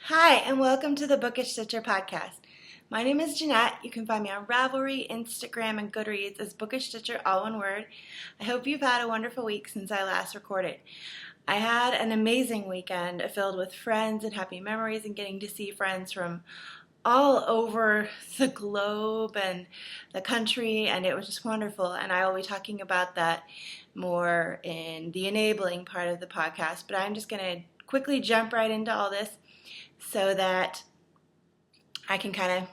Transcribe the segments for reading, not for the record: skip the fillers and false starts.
Hi, and welcome to the BookishStitcher podcast. My name is Jeanette. You can find me on Ravelry, Instagram, and Goodreads as BookishStitcher, all one word. I hope you've had a wonderful week since I last recorded. I had an amazing weekend filled with friends and happy memories and getting to see friends from all over the globe and the country, and it was just wonderful. And I will be talking about that more in the enabling part of the podcast, but I'm just going to quickly jump right into all this so that I can kind of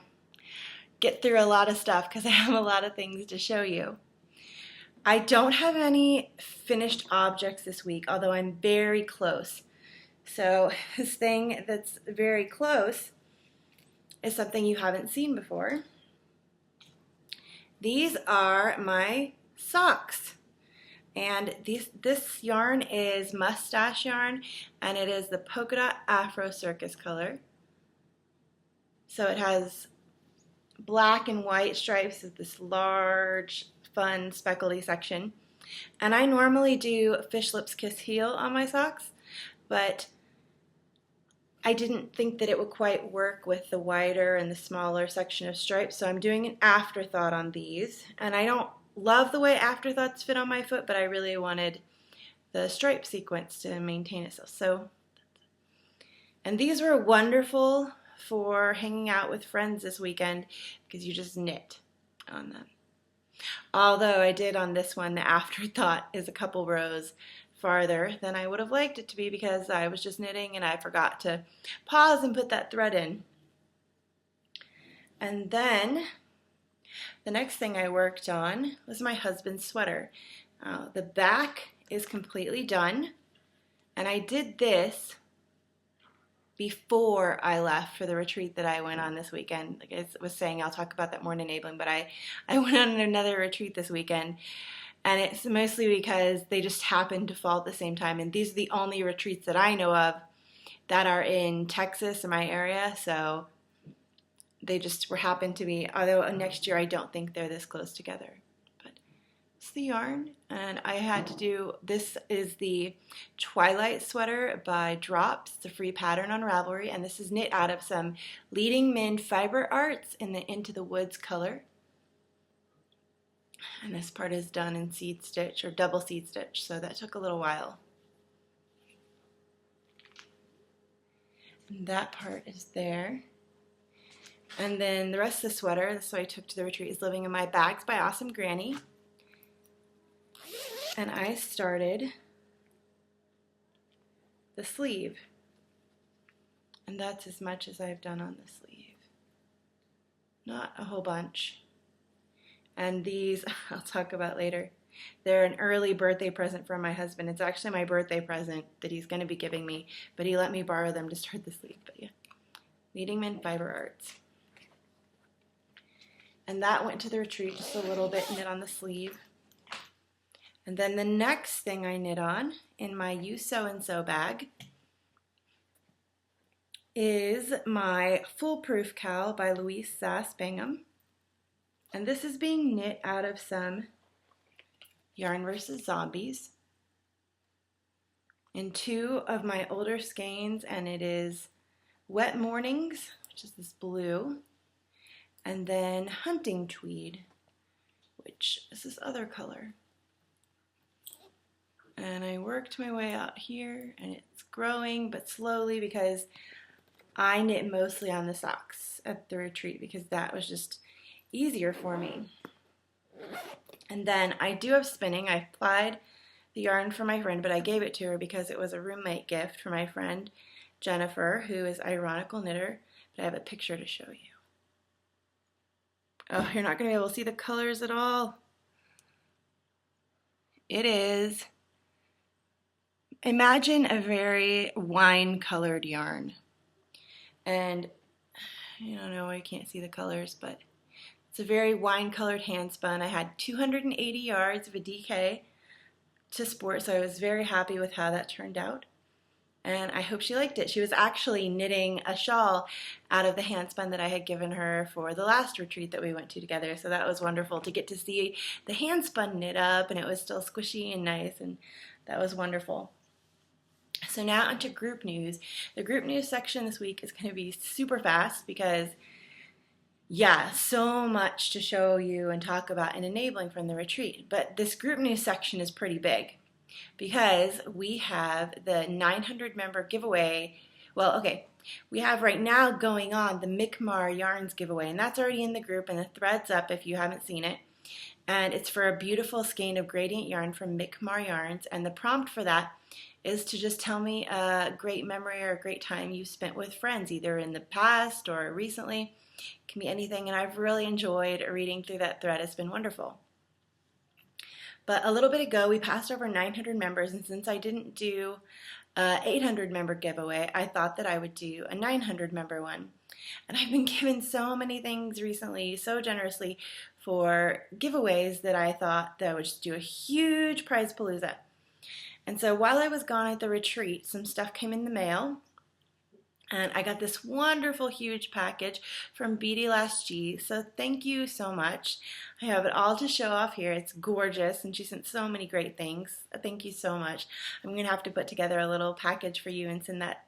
get through a lot of stuff because I have a lot of things to show you. I don't have any finished objects this week, although I'm very close. So this thing that's very close is something you haven't seen before. These are my socks. And this yarn is mustache yarn, and it is the Polka Dot Afro Circus color. So it has black and white stripes with this large, fun, speckledy section. And I normally do fish lips kiss heel on my socks, but I didn't think that it would quite work with the wider and the smaller section of stripes, so I'm doing an afterthought on these. And I don't love the way afterthoughts fit on my foot, but I really wanted the stripe sequence to maintain itself. And these were wonderful for hanging out with friends this weekend because you just knit on them. Although I did on this one, the afterthought is a couple rows farther than I would have liked it to be because I was just knitting and I forgot to pause and put that thread in. And then the next thing I worked on was my husband's sweater. The back is completely done, and I did this before I left for the retreat that I went on this weekend. Like I was saying, I'll talk about that more in enabling, but I went on another retreat this weekend, and it's mostly because they just happened to fall at the same time, and these are the only retreats that I know of that are in Texas, in my area, so they just happened to be, although next year I don't think they're this close together. But it's the yarn, and I had to do, this is the Twilight sweater by Drops. It's a free pattern on Ravelry, and this is knit out of some Leading Min Fiber Arts in the Into the Woods color. And this part is done in seed stitch, or double seed stitch, so that took a little while. And that part is there. And then the rest of the sweater, this is what I took to the retreat, is Living in My Bags by Awesome Granny. And I started the sleeve. And that's as much as I've done on the sleeve. Not a whole bunch. And these, I'll talk about later. They're an early birthday present from my husband. It's actually my birthday present that he's going to be giving me, but he let me borrow them to start the sleeve. But yeah, Leading Min Fiber Arts. And that went to the retreat, just a little bit knit on the sleeve. And then the next thing I knit on in my You Sew and Sew bag is my Foolproof cowl by Louise Zass Bangham. And this is being knit out of some Yarn vs. Zombies in two of my older skeins, and it is Wet Mornings, which is this blue, and then Hunting Tweed, which is this other color. And I worked my way out here, and it's growing, but slowly, because I knit mostly on the socks at the retreat because that was just easier for me. And then I do have spinning. I applied the yarn for my friend, but I gave it to her because it was a roommate gift for my friend Jennifer, who is Ironical Knitter, but I have a picture to show you. Oh, you're not going to be able to see the colors at all. It is, imagine a very wine-colored yarn. And I don't know why you can't see the colors, but it's a very wine-colored hand spun. I had 280 yards of a DK to sport, so I was very happy with how that turned out. And I hope she liked it. She was actually knitting a shawl out of the hand spun that I had given her for the last retreat that we went to together. So that was wonderful to get to see the hand spun knit up, and it was still squishy and nice, and that was wonderful. So now onto group news. The group news section this week is going to be super fast because, yeah, so much to show you and talk about and enabling from the retreat. But this group news section is pretty big because we have the 900 member giveaway. Well, okay, we have right now going on the Mi'kmaq Yarns giveaway, and that's already in the group, and the thread's up if you haven't seen it. And it's for a beautiful skein of gradient yarn from Mi'kmaq Yarns, and the prompt for that is to just tell me a great memory or a great time you spent with friends, either in the past or recently. It can be anything, and I've really enjoyed reading through that thread. It's been wonderful. But a little bit ago, we passed over 900 members, and since I didn't do a 800 member giveaway, I thought that I would do a 900 member one. And I've been given so many things recently, so generously, for giveaways that I thought that I would just do a huge prize palooza. And so while I was gone at the retreat, some stuff came in the mail, and I got this wonderful huge package from Beady Last G. So thank you so much. I have it all to show off here. It's gorgeous, and she sent so many great things. Thank you so much. I'm going to have to put together a little package for you and send that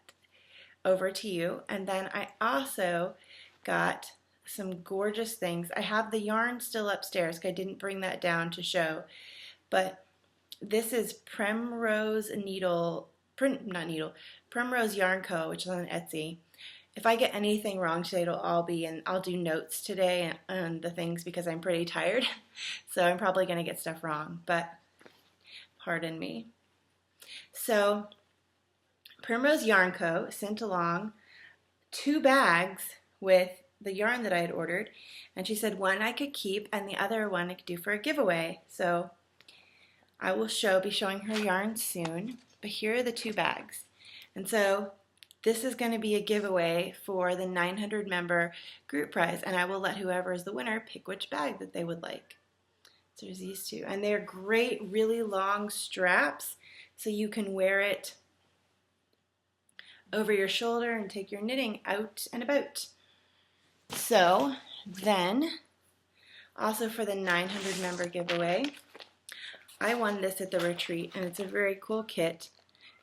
over to you. And then I also got some gorgeous things. I have the yarn still upstairs because I didn't bring that down to show, but this is Primrose Yarn Co, which is on Etsy. If I get anything wrong today, it'll all be, and I'll do notes today on the things because I'm pretty tired. So I'm probably going to get stuff wrong, but pardon me. So Primrose Yarn Co sent along 2 bags with the yarn that I had ordered, and she said one I could keep and the other one I could do for a giveaway. So I will be showing her yarn soon, but here are the 2 bags. And so this is going to be a giveaway for the 900 member group prize, and I will let whoever is the winner pick which bag that they would like. So there's these 2, and they're great, really long straps, so you can wear it over your shoulder and take your knitting out and about. So then, also for the 900 member giveaway, I won this at the retreat, and it's a very cool kit,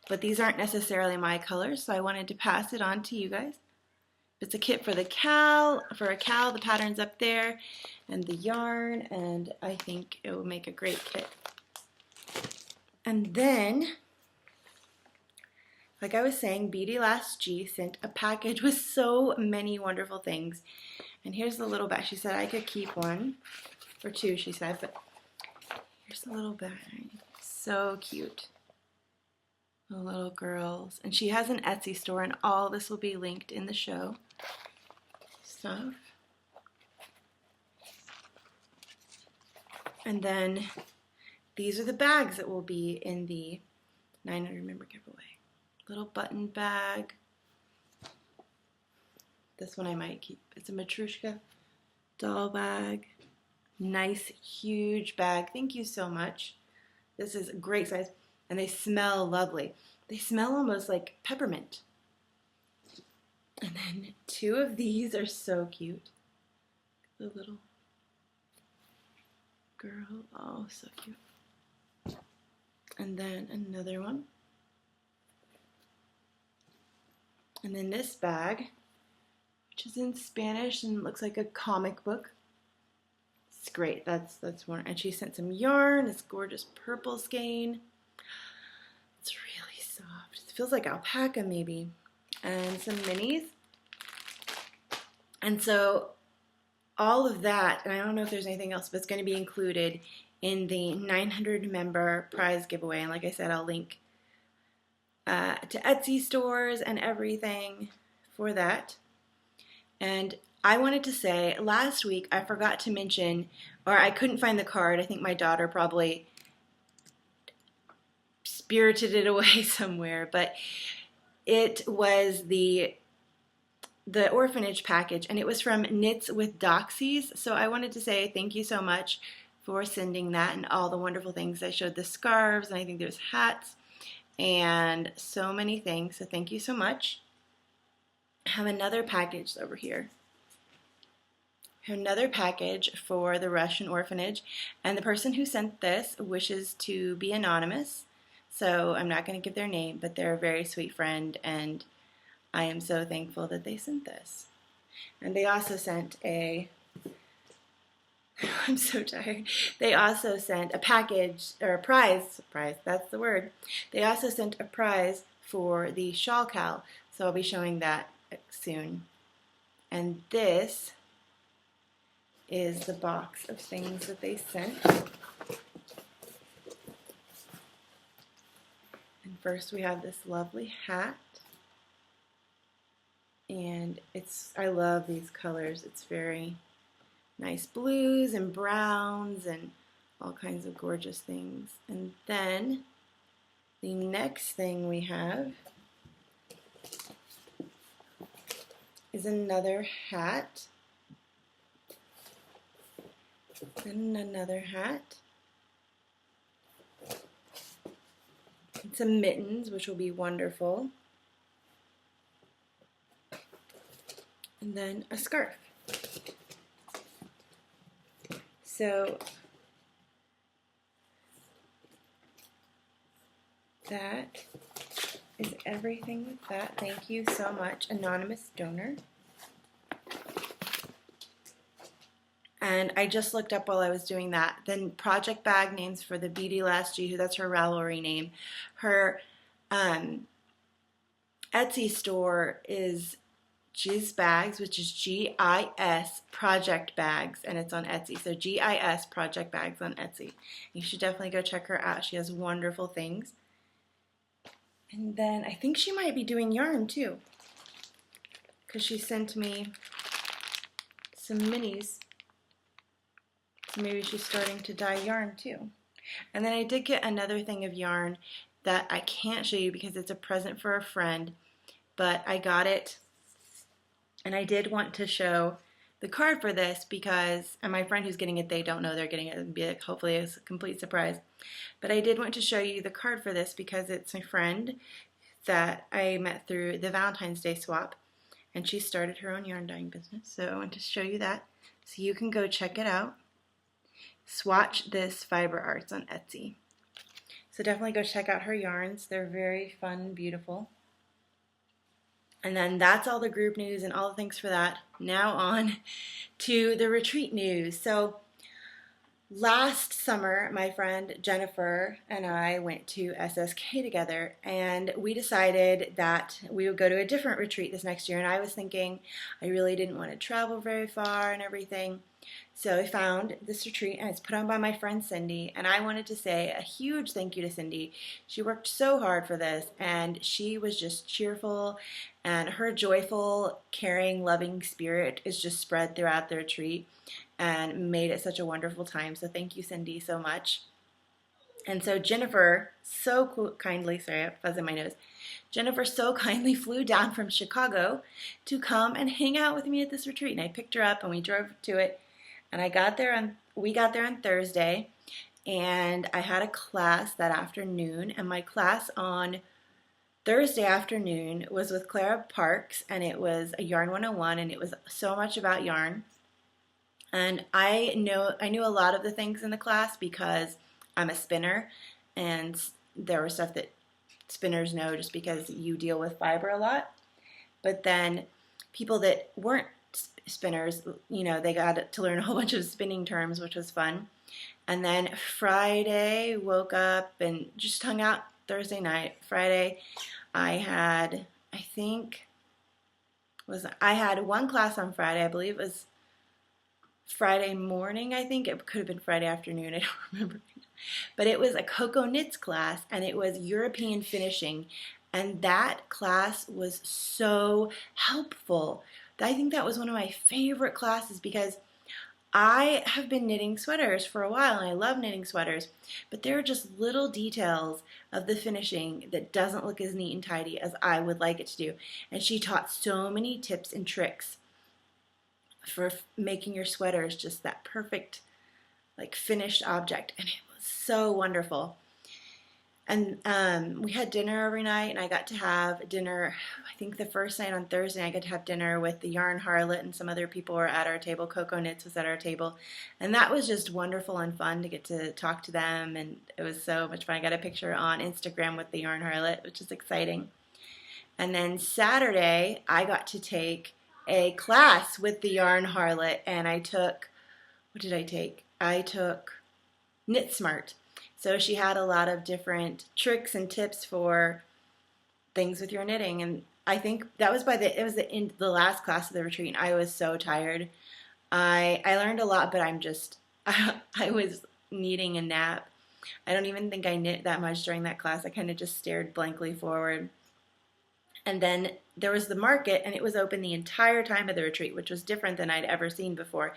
but these aren't necessarily my colors, so I wanted to pass it on to you guys. It's a kit for the cowl. For a cowl, the pattern's up there, and the yarn, and I think it will make a great kit. And then, like I was saying, Beady Last G sent a package with so many wonderful things. And here's the little bag. She said I could keep one, or 2, she said, but here's the little bag. So cute. The little girls. And she has an Etsy store, and all this will be linked in the show. Stuff. And then these are the bags that will be in the 900 member giveaway. Little button bag. This one I might keep. It's a Matryoshka doll bag. Nice, huge bag. Thank you so much. This is a great size, and they smell lovely. They smell almost like peppermint. And then 2 of these are so cute. The little girl. Oh, so cute. And then another one. And then this bag, which is in Spanish and looks like a comic book. It's great. That's one. And she sent some yarn. This gorgeous purple skein. It's really soft. It feels like alpaca maybe. And some minis. And so all of that, and I don't know if there's anything else, but it's going to be included in the 900 member prize giveaway. And like I said, I'll link to Etsy stores and everything for that. And I wanted to say, last week I forgot to mention, or I couldn't find the card. I think my daughter probably spirited it away somewhere, but it was the orphanage package, and it was from Knits with Doxies. So I wanted to say thank you so much for sending that and all the wonderful things. I showed the scarves, and I think there's hats and so many things. So thank you so much. I have another package over here. I have another package for the Russian orphanage, and the person who sent this wishes to be anonymous. So I'm not going to give their name, but they're a very sweet friend, and I am so thankful that they sent this. And they also sent a, I'm so tired. They also sent a package, or a prize, that's the word. They also sent a prize for the shawl cowl, so I'll be showing that soon. And this is the box of things that they sent. And first we have this lovely hat. And I love these colors. It's very nice blues and browns and all kinds of gorgeous things. And then the next thing we have is another hat. And another hat. And some mittens, which will be wonderful. And then a scarf. So that is everything with that. Thank you so much, anonymous donor. And I just looked up while I was doing that. Then project bag names for the Beauty Last G, that's her Ravelry name. Her Etsy store is Giz Bags, which is G-I-S Project Bags, and it's on Etsy. So G-I-S Project Bags on Etsy. You should definitely go check her out. She has wonderful things. And then I think she might be doing yarn too, because she sent me some minis. So maybe she's starting to dye yarn too. And then I did get another thing of yarn that I can't show you because it's a present for a friend, but I got it. And I did want to show the card for this because, and my friend who's getting it, they don't know they're getting it. It'll be hopefully a complete surprise. But I did want to show you the card for this because it's my friend that I met through the Valentine's Day swap. And she started her own yarn dyeing business. So I want to show you that. So you can go check it out. Swatch This Fiber Arts on Etsy. So definitely go check out her yarns. They're very fun and beautiful. And then that's all the group news and all the things for that. Now on to the retreat news. So last summer, my friend Jennifer and I went to SSK together, and we decided that we would go to a different retreat this next year. And I was thinking I really didn't want to travel very far and everything. So I found this retreat, and it's put on by my friend Cindy, and I wanted to say a huge thank you to Cindy. She worked so hard for this, and she was just cheerful, and her joyful, caring, loving spirit is just spread throughout the retreat and made it such a wonderful time. So thank you, Cindy, so much. And so Jennifer so kindly, sorry, I have fuzz in my nose. Jennifer so kindly flew down from Chicago to come and hang out with me at this retreat, and I picked her up and we drove to it. And we got there on Thursday, and I had a class that afternoon, and my class on Thursday afternoon was with Clara Parkes, and it was a Yarn 101, and it was so much about yarn. And I knew a lot of the things in the class because I'm a spinner, and there was stuff that spinners know just because you deal with fiber a lot. But then people that weren't spinners, you know, they got to learn a whole bunch of spinning terms, which was fun. And then Friday, woke up and just hung out Thursday night. Friday, I had one class on Friday. I believe it was Friday morning, I think. It could have been Friday afternoon. I don't remember. But it was a Coco Knits class, and it was European finishing. And that class was so helpful. I think that was one of my favorite classes because I have been knitting sweaters for a while, and I love knitting sweaters, but there are just little details of the finishing that doesn't look as neat and tidy as I would like it to do. And she taught so many tips and tricks for making your sweaters just that perfect, like, finished object, and it was so wonderful. And we had dinner every night, and I got to have dinner, I think the first night on Thursday, I got to have dinner with the Yarn Harlot, and some other people were at our table. Coco Knits was at our table, and that was just wonderful and fun to get to talk to them, and it was so much fun. I got a picture on Instagram with the Yarn Harlot, which is exciting. And then Saturday, I got to take a class with the Yarn Harlot, and I took, what did I take? I took Knit Smart. So she had a lot of different tricks and tips for things with your knitting, and I think that was the last class of the retreat, and I was so tired. I learned a lot, but I was needing a nap. I don't even think I knit that much during that class. I kind of just stared blankly forward. And then there was the market, and it was open the entire time of the retreat, which was different than I'd ever seen before.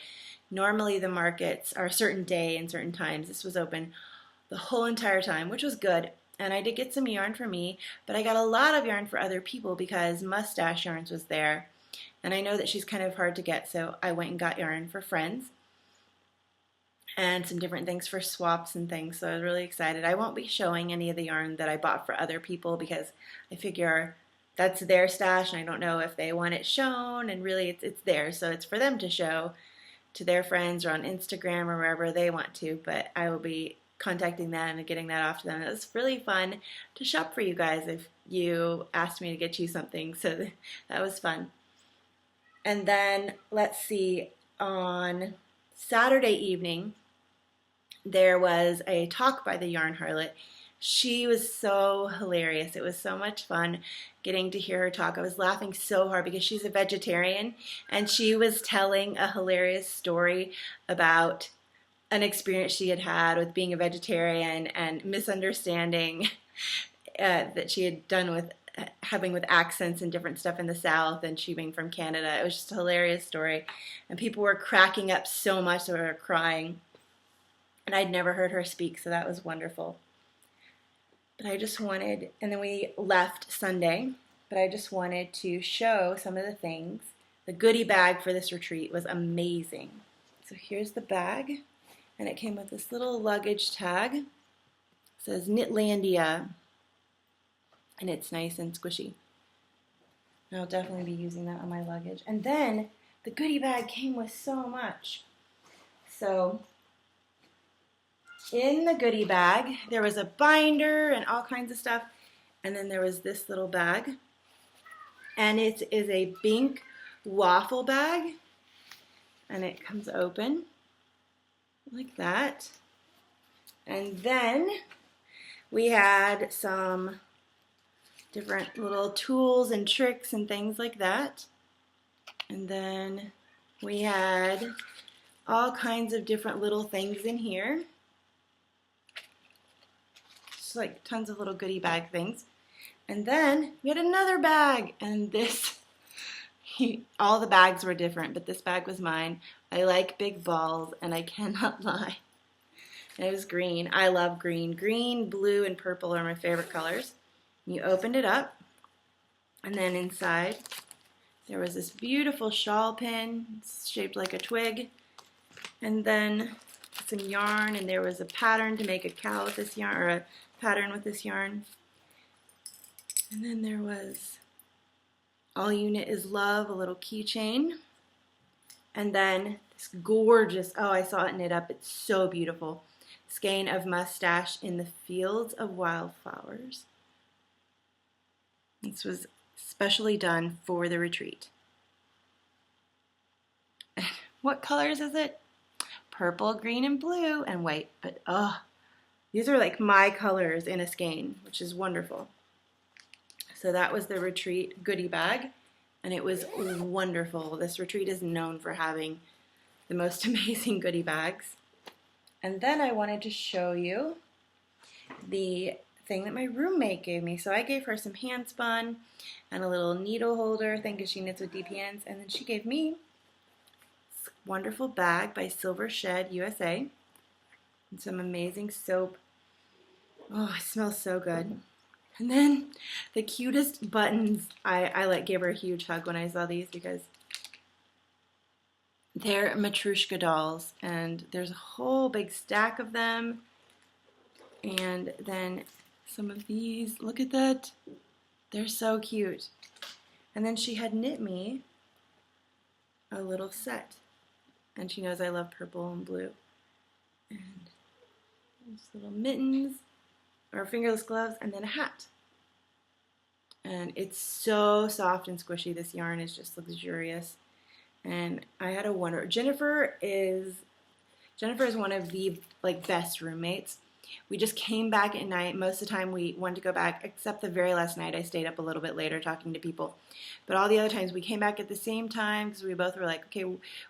Normally the markets are a certain day and certain times. This was open the whole entire time, which was good. And I did get some yarn for me, but I got a lot of yarn for other people because Mustache Yarns was there. And I know that she's kind of hard to get, so I went and got yarn for friends and some different things for swaps and things, so I was really excited. I won't be showing any of the yarn that I bought for other people because I figure that's their stash, and I don't know if they want it shown, and really it's theirs, so it's for them to show to their friends or on Instagram or wherever they want to, but I will be contacting them and getting that off to them. It was really fun to shop for you guys if you asked me to get you something, so that was fun. And then, let's see, on Saturday evening, there was a talk by the Yarn Harlot. She was so hilarious. It was so much fun getting to hear her talk. I was laughing so hard because she's a vegetarian, and she was telling a hilarious story about an experience she had had with being a vegetarian and misunderstanding that she had done with having with accents and different stuff in the South, and she being from Canada. It was just a hilarious story, and people were cracking up so much that they were crying, and I'd never heard her speak, so that was wonderful. But I just wanted, and then we left Sunday, but I just wanted to show some of the things. The goodie bag for this retreat was amazing. So here's the bag, and it came with this little luggage tag. It says Knitlandia, and it's nice and squishy. And I'll definitely be using that on my luggage. And then the goodie bag came with so much. So in the goodie bag, there was a binder and all kinds of stuff. And then there was this little bag. And it is a pink waffle bag. And it comes open like that. And then we had some different little tools and tricks and things like that. And then we had all kinds of different little things in here. Just like tons of little goodie bag things. And then we had another bag, and this, all the bags were different, but this bag was mine. I like big balls, and I cannot lie. And it was green. I love green. Green, blue, and purple are my favorite colors. You opened it up, and then inside there was this beautiful shawl pin. It's shaped like a twig, and then some yarn, and there was a pattern to make a cowl with this yarn, or a pattern with this yarn. And then there was All You Knit Is Love, a little keychain, and then this gorgeous, oh, I saw it knit up, it's so beautiful, skein of Mustache in the Fields of Wildflowers. This was specially done for the retreat. What colors is it? Purple, green, and blue, and white. But these are like my colors in a skein, which is wonderful. So that was the retreat goodie bag, and it was wonderful. This retreat is known for having the most amazing goodie bags. And then I wanted to show you the thing that my roommate gave me. So I gave her some hand spun and a little needle holder thing because she knits with DPNs, and then she gave me this wonderful bag by Silver Shed USA and some amazing soap. Oh, it smells so good. And then the cutest buttons. I gave her a huge hug when I saw these because they're Matryoshka dolls, and there's a whole big stack of them. And then some of these. Look at that. They're so cute. And then she had knit me a little set. And she knows I love purple and blue. And these little mittens, or fingerless gloves, and then a hat. And it's so soft and squishy. This yarn is just luxurious. And I had a wonder. Jennifer is one of the best roommates. We just came back at night. Most of the time we wanted to go back, except the very last night I stayed up a little bit later talking to people. But all the other times we came back at the same time because we both were like, okay,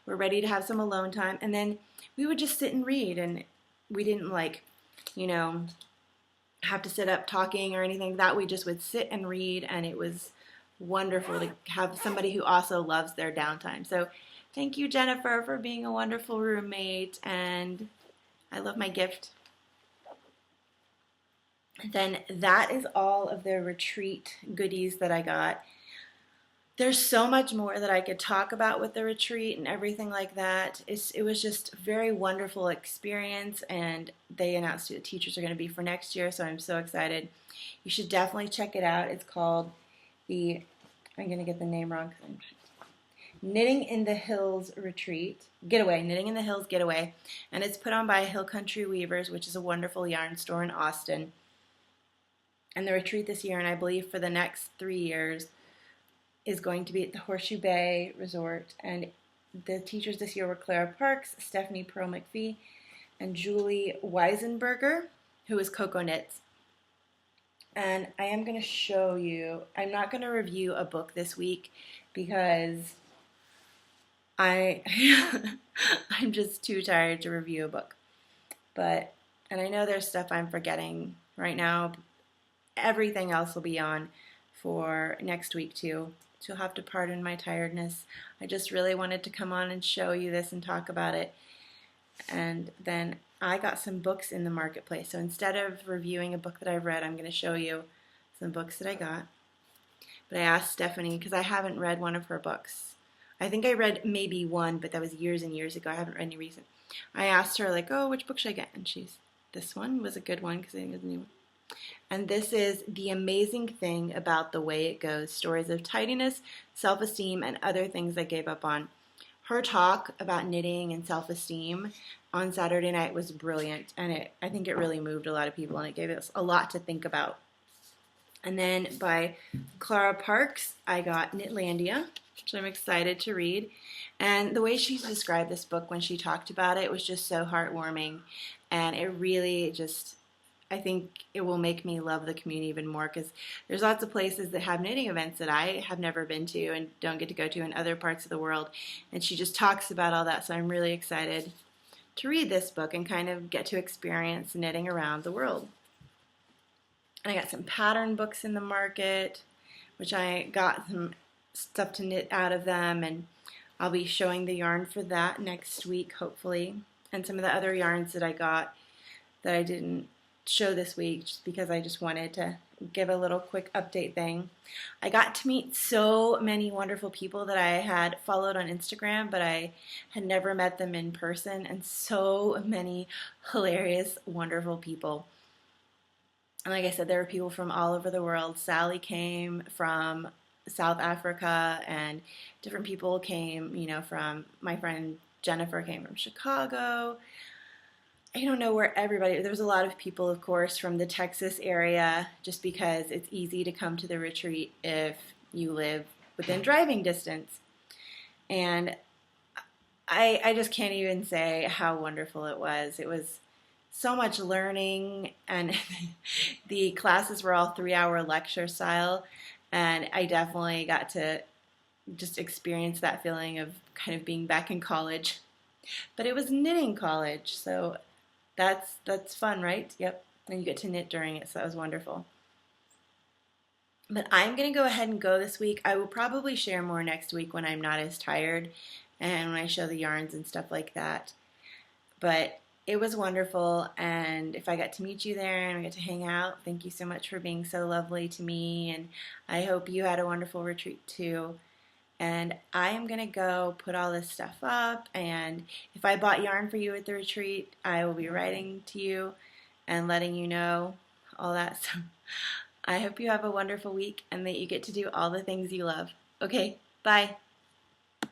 we're ready to have some alone time. And then we would just sit and read, and we didn't have to sit up talking or anything like that. We just would sit and read, and it was wonderful to have somebody who also loves their downtime. So thank you, Jennifer, for being a wonderful roommate, and I love my gift. Then that is all of the retreat goodies that I got. There's so much more that I could talk about with the retreat and everything like that. It was just a very wonderful experience, and they announced who the teachers are going to be for next year, so I'm so excited. You should definitely check it out. It's called I'm going to get the name wrong, Knitting in the Hills Getaway, Knitting in the Hills Getaway, and it's put on by Hill Country Weavers, which is a wonderful yarn store in Austin. And the retreat this year, and I believe for the next 3 years, is going to be at the Horseshoe Bay Resort. And the teachers this year were Clara Parkes, Stephanie Pearl-Mcphee, and Julie Weisenberger, who is Coco Knits. And I am going to show you, I'm not going to review a book this week because I'm just too tired to review a book. And I know there's stuff I'm forgetting right now. Everything else will be on for next week too. So you'll have to pardon my tiredness. I just really wanted to come on and show you this and talk about it. And then I got some books in the marketplace. So instead of reviewing a book that I've read, I'm going to show you some books that I got. But I asked Stephanie, because I haven't read one of her books. I think I read maybe one, but that was years and years ago. I haven't read any recent. I asked her, which book should I get? And this one was a good one because I think it's a new one. And this is The Amazing Thing About the Way It Goes, Stories of Tidiness, Self-Esteem, and Other Things I Gave Up On. Her talk about knitting and self-esteem on Saturday night was brilliant, and I think it really moved a lot of people, and it gave us a lot to think about. And then by Clara Parkes, I got Knitlandia, which I'm excited to read. And the way she described this book when she talked about it was just so heartwarming, and it really just... I think it will make me love the community even more because there's lots of places that have knitting events that I have never been to and don't get to go to in other parts of the world. And she just talks about all that, so I'm really excited to read this book and kind of get to experience knitting around the world. And I got some pattern books in the market, which I got some stuff to knit out of them, and I'll be showing the yarn for that next week, hopefully. And some of the other yarns that I got that I didn't show this week just because I just wanted to give a little quick update thing. I got to meet so many wonderful people that I had followed on Instagram, but I had never met them in person, and so many hilarious, wonderful people. And like I said, there were people from all over the world. Sally came from South Africa, and different people came, from my friend Jennifer came from Chicago. I don't know where everybody, there was a lot of people, of course, from the Texas area, just because it's easy to come to the retreat if you live within driving distance. And I just can't even say how wonderful it was. It was so much learning, and the classes were all 3-hour lecture style, and I definitely got to just experience that feeling of kind of being back in college. But it was knitting college, so that's fun, right? Yep. And you get to knit during it, so that was wonderful. But I'm going to go ahead and go this week. I will probably share more next week when I'm not as tired and when I show the yarns and stuff like that. But it was wonderful, and if I got to meet you there and we got to hang out, thank you so much for being so lovely to me, and I hope you had a wonderful retreat too. And I am going to go put all this stuff up, and if I bought yarn for you at the retreat, I will be writing to you and letting you know, all that. So I hope you have a wonderful week and that you get to do all the things you love. Okay, bye.